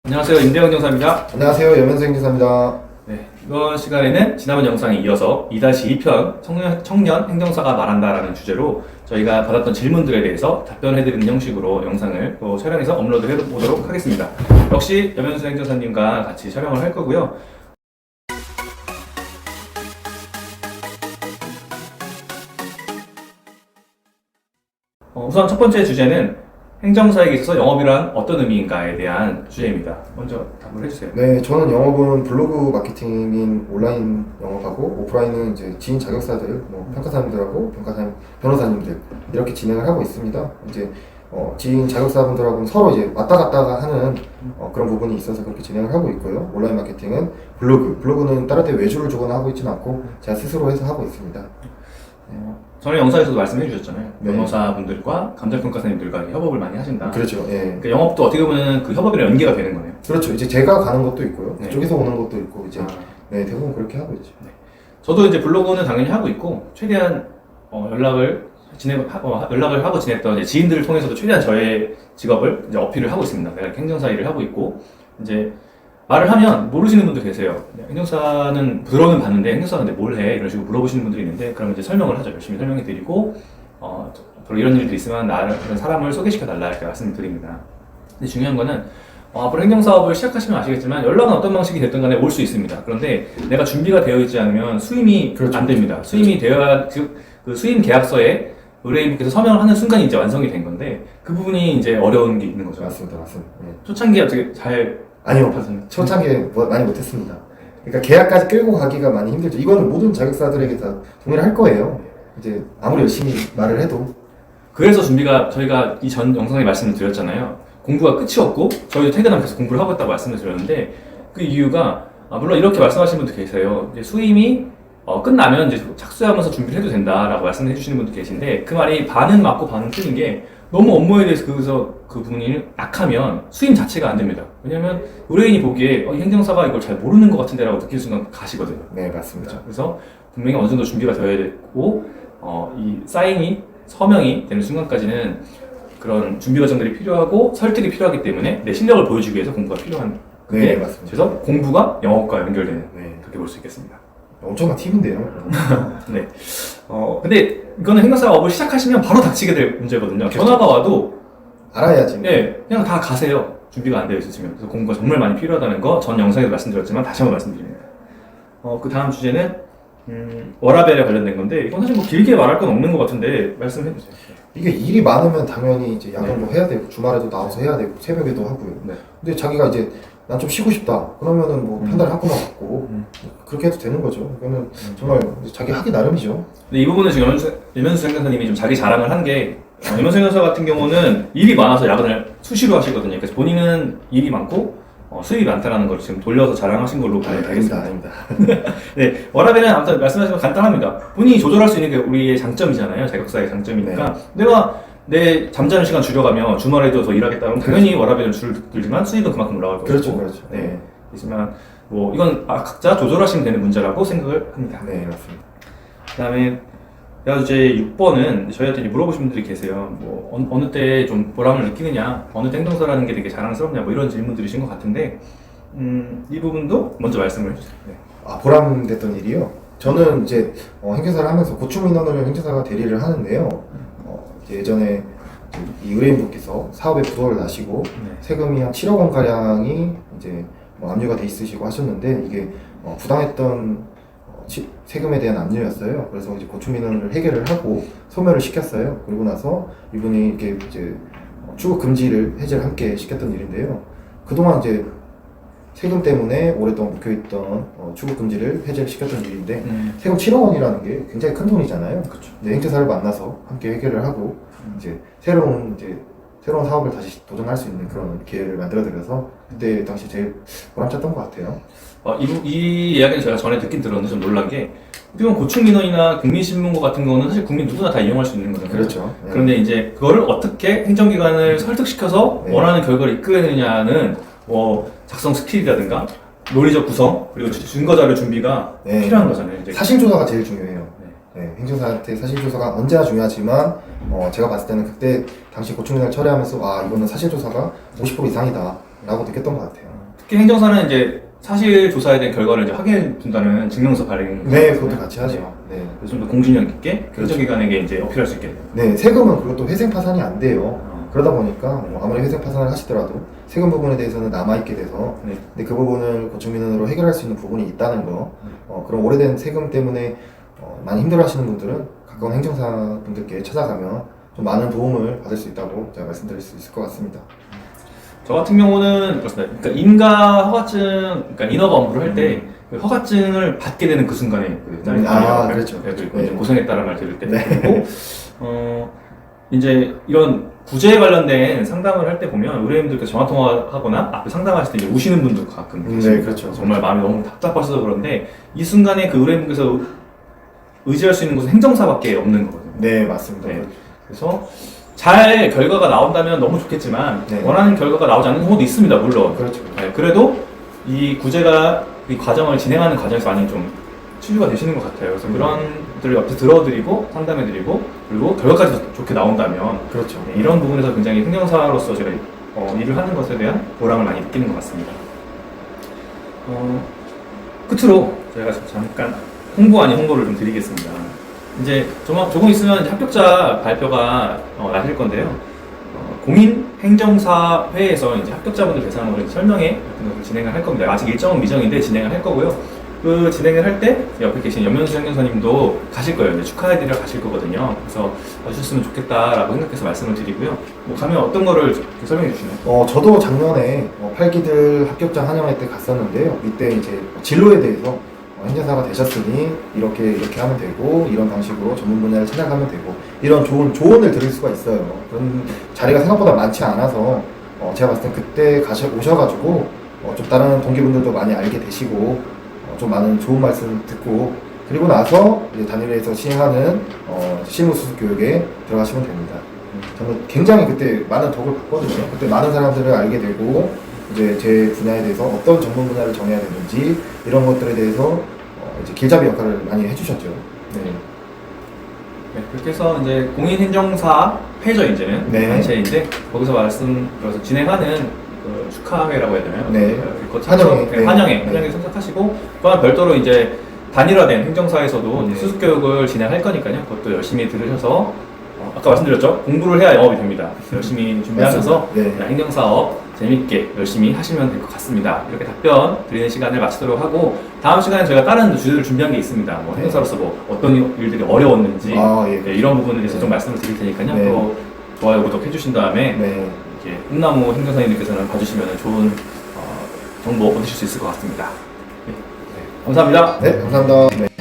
안녕하세요. 임대영 형사입니다. 안녕하세요. 염현수 행정사입니다. 네, 이번 시간에는 지난번 영상에 이어서 2-2편 청년 행정사가 말한다라는 주제로 저희가 받았던 질문들에 대해서 답변해드리는 형식으로 영상을 또 촬영해서 업로드해보도록 하겠습니다. 역시 염현수 행정사님과 같이 촬영을 할 거고요. 우선 첫 번째 주제는 행정사에게 있어서 영업이란 어떤 의미인가에 대한 주제입니다. 먼저 답을 해주세요. 네, 저는 영업은 블로그 마케팅인 온라인 영업하고 오프라인은 이제 지인 자격사들, 평가사님들하고 변호사님들 이렇게 진행을 하고 있습니다. 이제 지인 자격사분들하고는 서로 이제 왔다 갔다 하는 그런 부분이 있어서 그렇게 진행을 하고 있고요. 온라인 마케팅은 블로그는 다른 데 외주를 주거나 하고 있지는 않고 제가 스스로 해서 하고 있습니다. 전에 영상에서도 말씀해 주셨잖아요. 네. 변호사분들과 감정평가사님들과 협업을 많이 하신다. 그렇죠. 예. 그러니까 영업도 어떻게 보면 그 협업이랑 연계가 되는 거네요. 그렇죠. 이제 제가 가는 것도 있고요. 네. 그쪽에서 오는 것도 있고 이제 아. 네, 대부분 그렇게 하고 있죠. 네. 저도 이제 블로그는 당연히 하고 있고 최대한 연락을 하고 지냈던 이제 지인들을 통해서도 최대한 저의 직업을 이제 어필을 하고 있습니다. 내가 이렇게 행정사 일을 하고 있고 이제 말을 하면 모르시는 분도 계세요. 행정사는 들어는 봤는데 행정사가 근데 뭘 해? 이런 식으로 물어보시는 분들이 있는데 그러면 이제 설명을 하죠. 열심히 설명해 드리고 앞으로 이런 일들이 있으면 나를 이런 사람을 소개시켜 달라 이렇게 말씀드립니다. 근데 중요한 거는 앞으로 행정사업을 시작하시면 아시겠지만 연락은 어떤 방식이 됐든 간에 올 수 있습니다. 그런데 내가 준비가 되어 있지 않으면 수임이 그렇죠. 안 됩니다. 수임이 되어야 그 수임 계약서에 의뢰인분께서 서명을 하는 순간이 이제 완성이 된 건데 그 부분이 이제 어려운 게 있는 거죠. 맞습니다. 네. 초창기에 어떻게 잘 아니요, 초창기에 많이 못했습니다. 그러니까 계약까지 끌고 가기가 많이 힘들죠. 이거는 모든 자격사들에게 다 동의를 할 거예요. 이제 아무리 열심히 말을 해도. 그래서 저희가 이 전 영상에 말씀을 드렸잖아요. 공부가 끝이 없고 저희도 퇴근하면 계속 공부를 하고 있다고 말씀을 드렸는데 그 이유가 물론 이렇게 말씀하시는 분도 계세요. 이제 수임이 끝나면 이제 착수하면서 준비를 해도 된다라고 말씀해 주시는 분도 계신데 그 말이 반은 맞고 반은 틀린 게 너무 업무에 대해서 그 부분이 약하면 수임 자체가 안 됩니다. 왜냐면 의뢰인이 보기에 이 행정사가 이걸 잘 모르는 것 같은데라고 느낄 순간 가시거든요. 네, 맞습니다. 그래서 분명히 어느 정도 준비가 되어야 되고 이 서명이 되는 순간까지는 그런 준비 과정들이 필요하고 설득이 필요하기 때문에 내 실력을 보여주기 위해서 공부가 필요한 네, 맞습니다. 그래서 공부가 영업과 연결되는 네. 그렇게 볼 수 있겠습니다. 엄청난 팁인데요. 네. 근데 이거는 행정사업을 시작하시면 바로 닥치게 될 문제거든요. 전화가 와도 알아야지. 네, 그냥 다 가세요. 준비가 안 되어 있으시면. 그래서 공부가 정말 많이 필요하다는 거 전 영상에서 말씀드렸지만 다시 한번 말씀드립니다. 그 다음 주제는 워라밸에 관련된 건데 이건 사실 뭐 길게 말할 건 없는 것 같은데 말씀해 주세요. 이게 일이 많으면 당연히 이제 야근도 해야 되고 주말에도 나와서 해야 되고 새벽에도 하고요. 네. 근데 자기가 이제 난 좀 쉬고 싶다. 그러면은 뭐 한 달에 한 건만 받고 그렇게 해도 되는 거죠. 그러면 정말 자기 하기 나름이죠. 근데 이 부분은 지금 염현수 행정사님이 좀 자기 자랑을 한 게 염현수 행정사 같은 경우는 일이 많아서 야근을 수시로 하시거든요. 그래서 본인은 일이 많고 수입이 많다는 걸 지금 돌려서 자랑하신 걸로 알겠습니다. 아닙니다. 네, 워라밸은 아무튼 말씀하신 건 간단합니다. 본인이 조절할 수 있는 게 우리의 장점이잖아요. 자격사의 장점이니까. 내가 내 잠자는 시간 줄여가며 주말에도 더 일하겠다 그러면 당연히 워라밸은 줄들지만 수입은 그만큼 올라갈 거고. 그렇죠, 그렇죠. 네. 하지만 뭐 이건 각자 조절하시면 되는 문제라고 생각을 합니다. 네, 맞습니다. 그다음에 주제 6번은 저희한테 물어보신 분들이 계세요. 뭐 어느 때 좀 보람을 느끼느냐, 어느 때 행정사라는 게 되게 자랑스럽냐, 뭐 이런 질문들이신 것 같은데 이 부분도 먼저 말씀을 해주세요. 네. 보람됐던 일이요. 저는 이제 행정사를 하면서 고충 민원을 행정사가 대리를 하는데요. 예전에 이 의뢰인분께서 사업에 부도를 나시고 세금이 한 7억 원 가량이 이제 압류가 돼 있으시고 하셨는데 이게 부당했던 세금에 대한 압류였어요. 그래서 이제 고충 민원을 해결을 하고 소멸을 시켰어요. 그리고 나서 이분이 이렇게 이제 출국 금지를 해제를 함께 시켰던 일인데요. 그동안 이제 세금 때문에 오랫동안 묵혀있던 출국 금지를 해제를 시켰던 일인데 세금 7억 원이라는 게 굉장히 큰 돈이잖아요. 그렇죠. 근데 행정사를 만나서 함께 해결을 하고 이제 새로운 사업을 다시 도전할 수 있는 그런 기회를 만들어드려서 그때 당시 제일 보람찼던 것 같아요. 이 이야기는 제가 전에 듣긴 들었는데 좀 놀란 게 어떻게 보면 고충민원이나 국민신문고 같은 거는 사실 국민 누구나 다 이용할 수 있는 거잖아요. 그렇죠. 네. 그런데 이제 그거를 어떻게 행정기관을 설득시켜서 네. 원하는 결과를 이끌어내느냐는 뭐 작성 스킬이라든가 논리적 구성 그리고 증거자료 준비가 네. 필요한 거잖아요. 이제. 사실조사가 제일 중요해요. 네, 행정사한테 사실조사가 언제나 중요하지만 제가 봤을 때는 그때 당시 고충민원을 처리하면서 이거는 사실조사가 50% 이상이다. 라고 느꼈던 것 같아요. 특히 행정사는 이제 사실 조사에 대한 결과를 이제 확인해 준다는 증명서 발행. 네, 그것도 같이 하죠. 네. 그래서 좀 더 공신력 있게 그렇죠. 행정기관에게 이제 어필할 수 있게. 네, 세금은 그것도 회생 파산이 안 돼요. 그러다 보니까 뭐 아무리 회생 파산을 하시더라도 세금 부분에 대해서는 남아있게 돼서 네. 근데 그 부분을 고충민원으로 해결할 수 있는 부분이 있다는 거 그런 오래된 세금 때문에 많이 힘들어하시는 분들은 가까운 행정사 분들께 찾아가면 좀 많은 도움을 받을 수 있다고 제가 말씀드릴 수 있을 것 같습니다. 저 같은 경우는 그렇습니다. 그러니까 인가 허가증, 그러니까 인허가 업무를 할 때 그 허가증을 받게 되는 그 순간에 그 그렇죠. 네. 고생했다는 말 들을 때 네. 그리고 이제 이런 구제에 관련된 상담을 할 때 보면 의뢰인분들께서 전화 통화하거나 앞에 상담하실 때 이제 우시는 분도 가끔 계시고 네, 그렇죠. 정말 마음이 너무 답답하셔서 그런데 이 순간에 그 의뢰인분께서 의지할 수 있는 곳은 행정사밖에 없는 거거든요. 네, 맞습니다. 네. 그래서 잘 결과가 나온다면 너무 좋겠지만 네. 원하는 결과가 나오지 않는 경우도 있습니다. 물론. 그렇죠. 네, 그래도 이 구제가 이 과정을 진행하는 과정에서 많이 좀 치유가 되시는 것 같아요. 그래서 그런 것들을 옆에서 들어드리고 상담해드리고 그리고 결과까지 좋게 나온다면 그렇죠. 네, 이런 부분에서 굉장히 행정사로서 제가 일을 하는 것에 대한 보람을 많이 느끼는 것 같습니다. 끝으로 제가 잠깐 홍보 아닌 홍보를 좀 드리겠습니다. 이제 조금 있으면 이제 합격자 발표가 나실 건데요. 공인행정사회에서 이제 합격자분들 대상으로 이제 설명회 같은 것을 진행을 할 겁니다. 아직 일정은 미정인데 진행을 할 거고요. 그 진행을 할 때 옆에 계신 염현수 행정사님도 가실 거예요. 이제 축하해드리러 가실 거거든요. 그래서 와주셨으면 좋겠다라고 생각해서 말씀을 드리고요. 뭐 가면 어떤 거를 이렇게 설명해 주시나요? 저도 작년에 팔기들 합격자 환영회 때 갔었는데요. 이때 이제 진로에 대해서 행정사가 되셨으니 이렇게 하면 되고 이런 방식으로 전문 분야를 찾아가면 되고 이런 좋은 조언을 드릴 수가 있어요. 그런 자리가 생각보다 많지 않아서 제가 봤을 때 그때 오셔가지고 좀 다른 동기분들도 많이 알게 되시고 좀 많은 좋은 말씀 듣고 그리고 나서 이제 단일회에서 시행하는 실무 수습 교육에 들어가시면 됩니다. 저는 굉장히 그때 많은 덕을 봤거든요. 그때 많은 사람들을 알게 되고 이제 제 분야에 대해서 어떤 전문 분야를 정해야 되는지 이런 것들에 대해서 이제 길잡이 역할을 많이 해주셨죠. 네. 네, 그렇게 해서 이제 공인행정사 회죠 이제는 네. 단체인데 거기서 그래서 진행하는 그 축하회라고 해야 되나요? 네. 환영회, 네. 환영회 참석하시고 또한 별도로 이제 단일화된 행정사에서도 네. 수습 교육을 진행할 거니까요. 그것도 열심히 들으셔서 아까 말씀드렸죠. 공부를 해야 영업이 됩니다. 열심히 준비하셔서 네. 행정사업 재밌게 열심히 하시면 될 것 같습니다. 이렇게 답변 드리는 시간을 마치도록 하고 다음 시간에 저희가 다른 주제를 준비한 게 있습니다. 뭐 행정사로서 뭐 어떤 일들이 어려웠는지 예. 네, 이런 부분에 대해서 좀 말씀을 드릴 테니까요. 네. 또 좋아요, 구독 해주신 다음에 네. 이렇게 꿈나무 행정사님들께서는 봐주시면 좋은 정보 얻으실 수 있을 것 같습니다. 네. 감사합니다. 네, 감사합니다. 네.